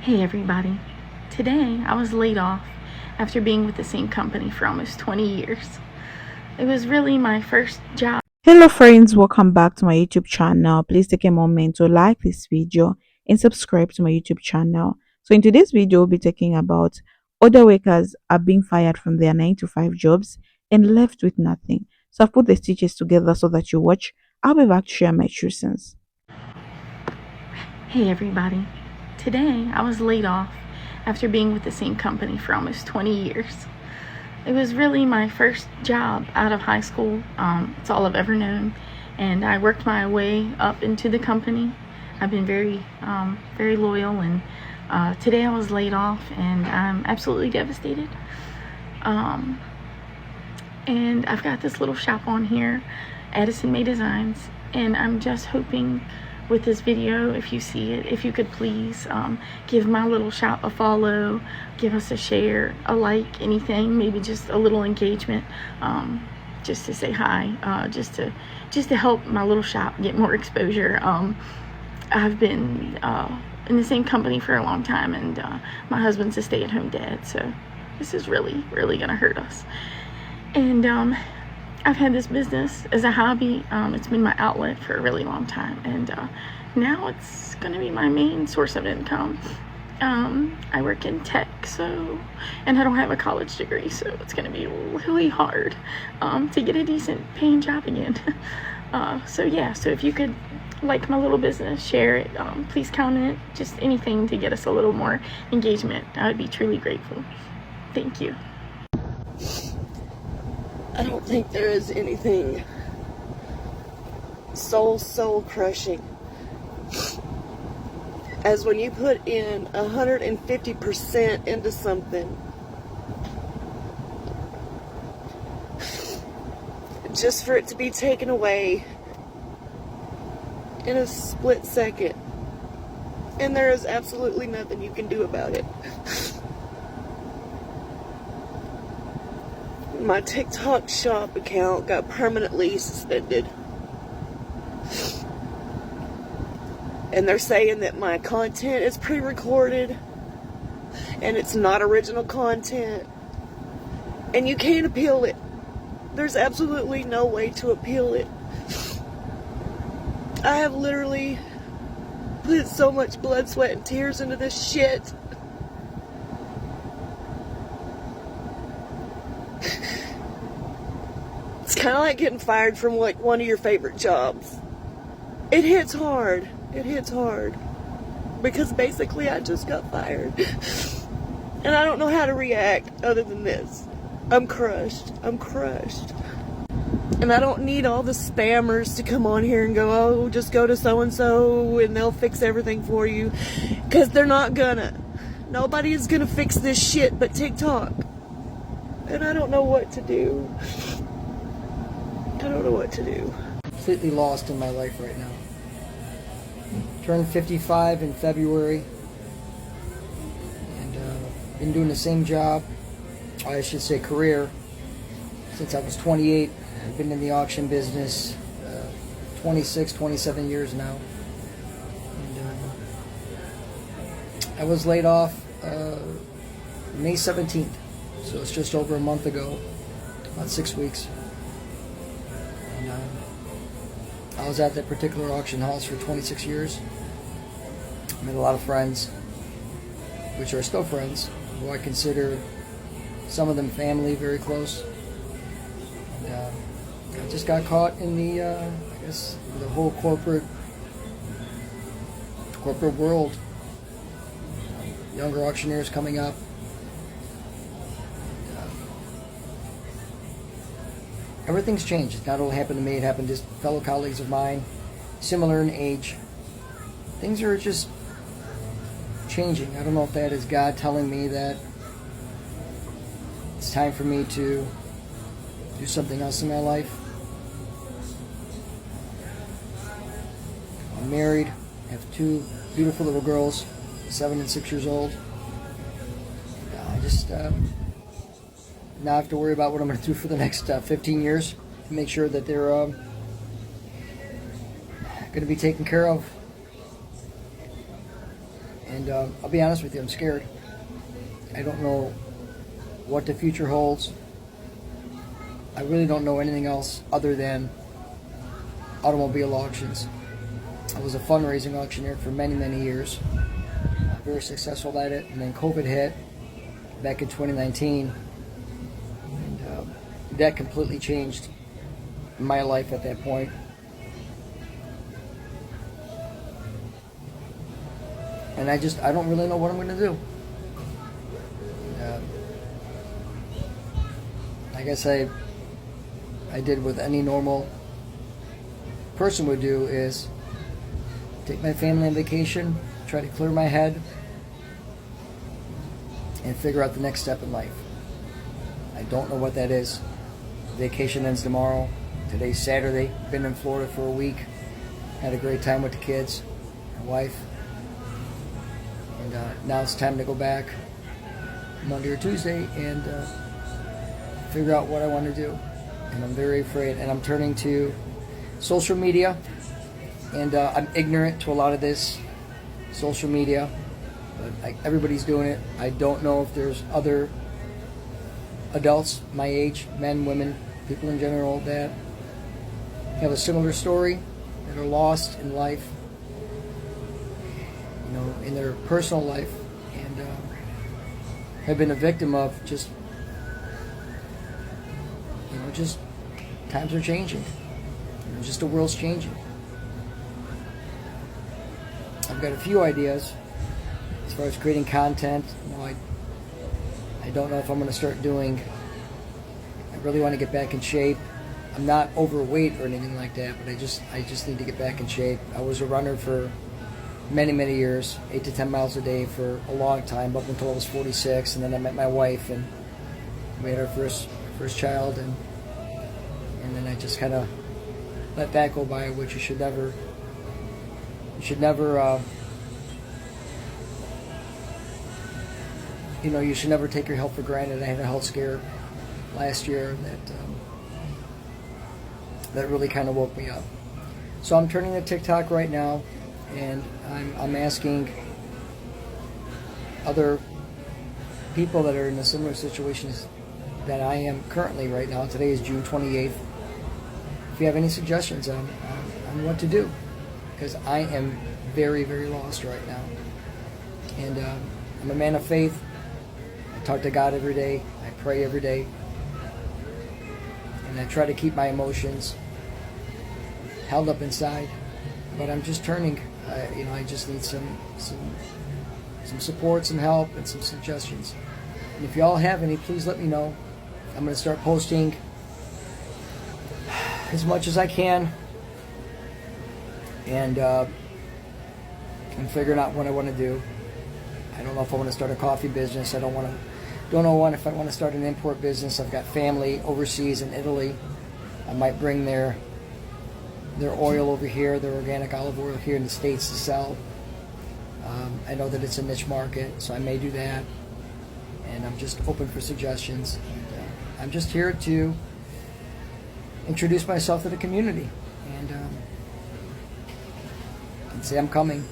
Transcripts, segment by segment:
Hey everybody. Today I was laid off after being with the same company for almost 20 years. It was really my first job. Hello friends, welcome back to my YouTube channel. Please take a moment to like this video and subscribe to my YouTube channel. So in today's video, we'll be talking about other workers are being fired from their 9 to 5 jobs and left with nothing. So I've put the stitches together so that you watch. I'll be back to share my true sense. Hey everybody. Today I was laid off after being with the same company for almost 20 years. It was really my first job out of high school. It's all I've ever known, and I worked my way up into the company. I've been very loyal, and today I was laid off, and I'm absolutely devastated. And I've got this little shop on here, Addison May Designs, and I'm just hoping with this video, if you see it, if you could please give my little shop a follow, give us a share, a like, anything, maybe just a little engagement, just to say hi, just to help my little shop get more exposure. I've been in the same company for a long time, and my husband's a stay-at-home dad, so this is really gonna hurt us. And I've had this business as a hobby. It's been my outlet for a really long time, and now it's going to be my main source of income. I work in tech, and I don't have a college degree, so it's going to be really hard to get a decent paying job again. So if you could like my little business, share it, please comment, just anything to get us a little more engagement. I would be truly grateful. Thank you. I don't think there is anything soul crushing as when you put in 150% into something just for it to be taken away in a split second, and there is absolutely nothing you can do about it. My TikTok shop account got permanently suspended. And they're saying that my content is pre-recorded and it's not original content. And you can't appeal it. There's absolutely no way to appeal it. I have literally put so much blood, sweat, and tears into this shit. It's kind of like getting fired from like one of your favorite jobs. It hits hard. It hits hard. Because basically I just got fired. And I don't know how to react other than this. I'm crushed. I'm crushed. And I don't need all the spammers to come on here and go, oh, just go to so-and-so and they'll fix everything for you. Because they're not gonna. Nobody is gonna fix this shit but TikTok. And I don't know what to do. I don't know what to do. Completely lost in my life right now. Turned 55 in February, and been doing the same job, I should say career, since I was 28. I've been in the auction business 27 years now. And I was laid off May 17th, so it's just over a month ago, about 6 weeks. And I was at that particular auction house for 26 years. I made a lot of friends, which are still friends, who I consider some of them family, very close. And I just got caught in the, the whole corporate world. Younger auctioneers coming up. Everything's changed. It not only happened to me, it happened to fellow colleagues of mine, similar in age. Things are just changing. I don't know if that is God telling me that it's time for me to do something else in my life. I'm married, have two beautiful little girls, 7 and 6 years old. I just now have to worry about what I'm going to do for the next 15 years to make sure that they're going to be taken care of. And I'll be honest with you, I'm scared. I don't know what the future holds. I really don't know anything else other than automobile auctions. I was a fundraising auctioneer for many, many years. Very successful at it. And then COVID hit back in 2019. And that completely changed my life at that point. And I don't really know what I'm going to do. I guess I did what any normal person would do, is take my family on vacation, try to clear my head, and figure out the next step in life. I don't know what that is. Vacation ends tomorrow. Today's Saturday. Been in Florida for a week. Had a great time with the kids, my wife. And now it's time to go back Monday or Tuesday and figure out what I want to do. And I'm very afraid. And I'm turning to social media. And I'm ignorant to a lot of this social media. But everybody's doing it. I don't know if there's other adults my age, men, women, people in general, that have a similar story, that are lost in life, in their personal life, and have been a victim of just times are changing. Just the world's changing. I've got a few ideas as far as creating content. I don't know if I'm going to start doing. I really want to get back in shape. I'm not overweight or anything like that, but I just need to get back in shape. I was a runner for many, many years, 8 to 10 miles a day for a long time, up until I was 46, and then I met my wife, and we had our first child, and then I just kind of let that go by, which you should never you should never take your health for granted. I had a health scare last year that really kind of woke me up. So I'm turning to TikTok right now, and I'm asking other people that are in a similar situations that I am currently right now. Today is June 28th. If you have any suggestions on what to do, because I am very, very lost right now. And I'm a man of faith. I talk to God every day. I pray every day. And I try to keep my emotions held up inside. But I'm just turning. I just need some support, some help, and some suggestions. And if you all have any, please let me know. I'm going to start posting as much as I can, and I'm figuring out what I want to do. I don't know if I want to start a coffee business. Don't know if I want to start an import business. I've got family overseas in Italy. I might bring their oil over here, their organic olive oil here in the States to sell. I know that it's a niche market, so I may do that. And I'm just open for suggestions. And, I'm just here to introduce myself to the community and say I'm coming.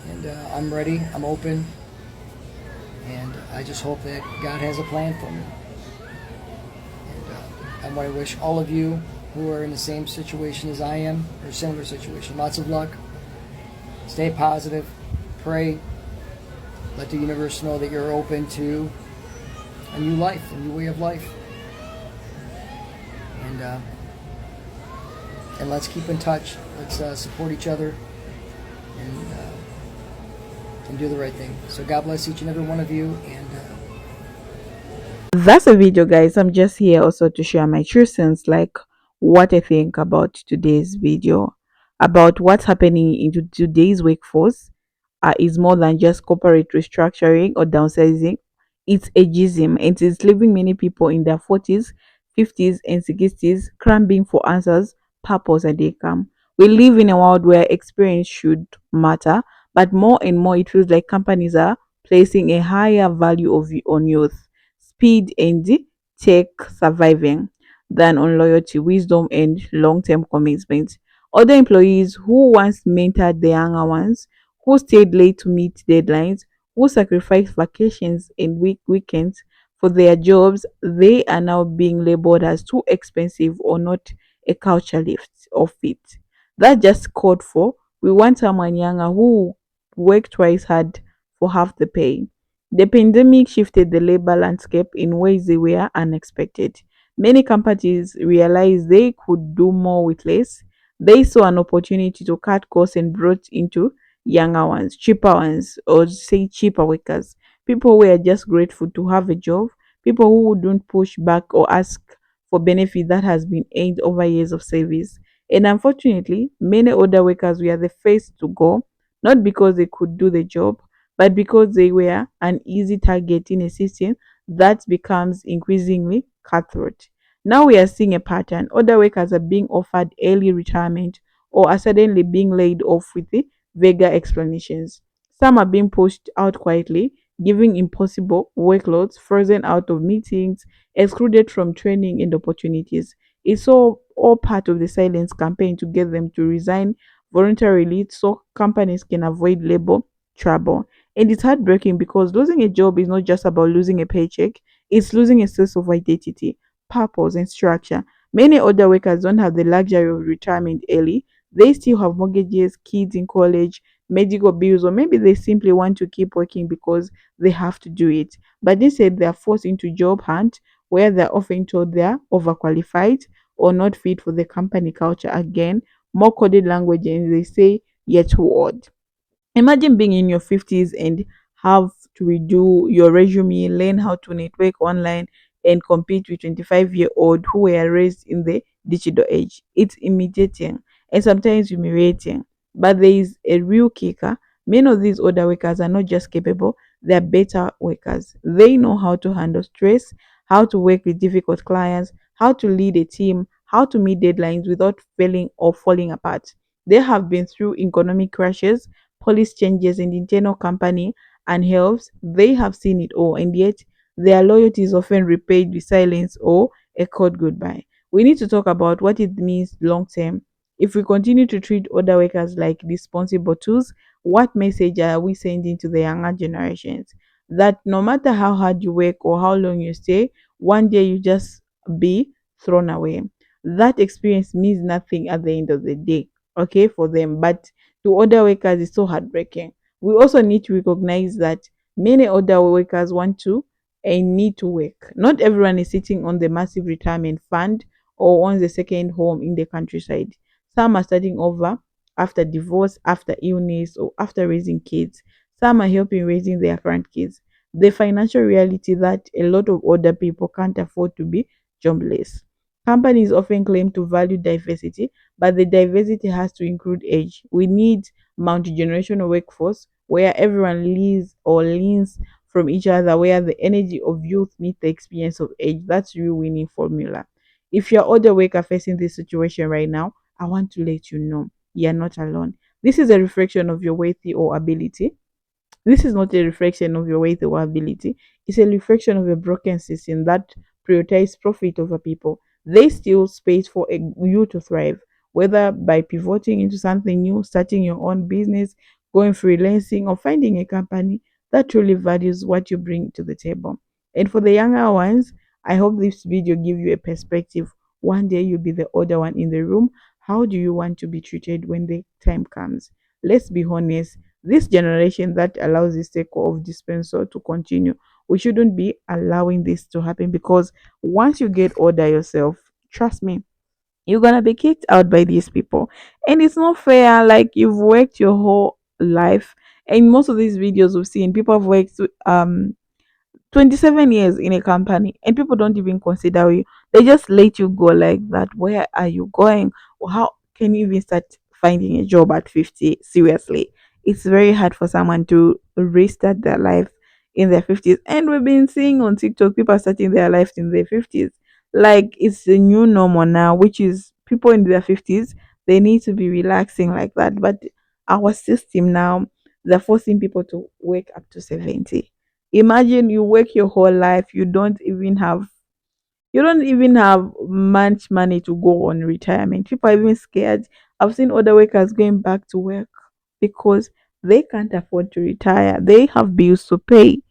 And I'm ready, I'm open, and I just hope that God has a plan for me. And I want to wish all of you who are in the same situation as I am, or similar situation, lots of luck. Stay positive, pray, let the universe know that you're open to a new life, a new way of life. And let's keep in touch. Let's support each other and do the right thing. So God bless each and every one of you. And That's a video, guys. I'm just here also to share my true sense, like what I think about today's video, about what's happening into today's workforce. Is more than just corporate restructuring or downsizing. It's ageism, and it's leaving many people in their 40s, 50s, and 60s cramping for answers, purpose, and income. We live in a world where experience should matter, but more and more it feels like companies are placing a higher value on youth, speed, and tech surviving than on loyalty, wisdom, and long term commitment. Other employees who once mentored the younger ones, who stayed late to meet deadlines, who sacrificed vacations and weekends for their jobs, they are now being labeled as too expensive or not a culture lift or fit. That just called for we want someone younger who work twice hard for half the pay. The pandemic shifted the labor landscape in ways they were unexpected. Many companies realized they could do more with less. They saw an opportunity to cut costs and brought into younger ones, cheaper ones, or say cheaper workers. People who were just grateful to have a job, people who wouldn't push back or ask for benefit that has been earned over years of service. And unfortunately, many older workers were the first to go, not because they could do the job, but because they were an easy target in a system that becomes increasingly cutthroat. Now we are seeing a pattern. Older workers are being offered early retirement or are suddenly being laid off with the vaguer explanations. Some are being pushed out quietly, giving impossible workloads, frozen out of meetings, excluded from training and opportunities. It's all part of the silence campaign to get them to resign voluntarily so companies can avoid labor trouble. And it's heartbreaking because losing a job is not just about losing a paycheck, it's losing a sense of identity, purpose, and structure. Many older workers don't have the luxury of retirement early. They still have mortgages, kids in college, medical bills, or maybe they simply want to keep working because they have to do it. But instead, they are forced into job hunt where they're often told they're overqualified or not fit for the company culture again, more coded language, and they say you're too old. Imagine being in your 50s and have to redo your resume, learn how to network online, and compete with 25-year-old who were raised in the digital age. It's intimidating and sometimes humiliating. But there is a real kicker. Many of these older workers are not just capable, they're better workers. They know how to handle stress, how to work with difficult clients, how to lead a team, how to meet deadlines without failing or falling apart. They have been through economic crashes, policy changes in the internal company, and helps. They have seen it all, and yet their loyalty is often repaid with silence or a cold goodbye. We need to talk about what it means long term. If we continue to treat older workers like responsible tools, what message are we sending to the younger generations? That no matter how hard you work or how long you stay, one day you just be thrown away. That experience means nothing at the end of the day, okay, for them. But to older workers is so heartbreaking. We also need to recognize that many older workers want to and need to work. Not everyone is sitting on the massive retirement fund or owns a second home in the countryside. Some are starting over after divorce, after illness, or after raising kids. Some are helping raising their current kids. The financial reality that a lot of older people can't afford to be jobless. Companies often claim to value diversity, but the diversity has to include age. We need multi-generational workforce where everyone leads or leans from each other, where the energy of youth meets the experience of age. That's real winning formula. If you're older worker facing this situation right now, I want to let you know you're not alone. This is a reflection of your worth or ability. This is not a reflection of your weight or ability. It's a reflection of a broken system that prioritizes profit over people. They steal space for you to thrive, whether by pivoting into something new, starting your own business, going freelancing, or finding a company that truly values what you bring to the table. And for the younger ones, I hope this video give you a perspective. One day you'll be the older one in the room. How do you want to be treated when the time comes? Let's be honest, this generation that allows this cycle of dispenser to continue, we shouldn't be allowing this to happen because once you get older yourself, trust me, you're gonna be kicked out by these people. And it's not fair. Like you've worked your whole life. And most of these videos we've seen, people have worked 27 years in a company and people don't even consider you. They just let you go like that. Where are you going? Or how can you even start finding a job at 50? Seriously, it's very hard for someone to restart their life in their 50s. And we've been seeing on TikTok people starting their lives in their 50s. Like it's the new normal now, which is people in their 50s, they need to be relaxing like that. But our system now, they're forcing people to work up to 70. Imagine you work your whole life, you don't even have much money to go on retirement. People are even scared. I've seen other workers going back to work because they can't afford to retire. They have bills to pay.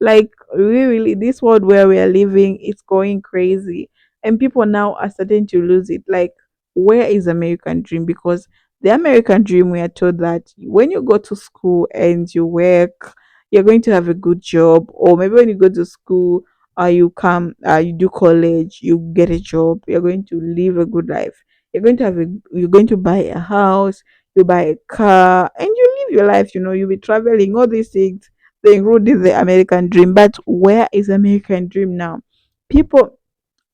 Like really, this world where we are living, it's going crazy, and people now are starting to lose it. Like, where is American dream? Because the American dream, we are told that when you go to school and you work, you're going to have a good job, or maybe when you go to school, you come, you do college, you get a job, you're going to live a good life. You're going to buy a house, you buy a car, and you live your life. You'll be traveling, all these things. They include the American dream. But where is American dream now? People,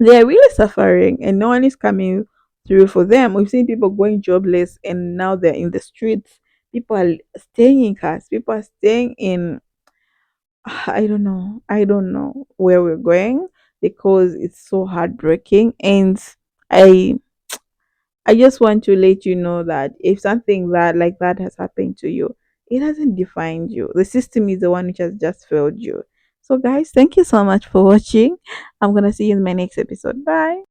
they are really suffering, and no one is coming through for them. We've seen people going jobless, and now they're in the streets. People are staying in cars. People are staying in. I don't know. I don't know where we're going, because it's so heartbreaking. And I I just want to let you know that if something that like that has happened to you, it hasn't defined you. The system is the one which has just failed you. So guys, thank you so much for watching. I'm gonna see you in my next episode. Bye.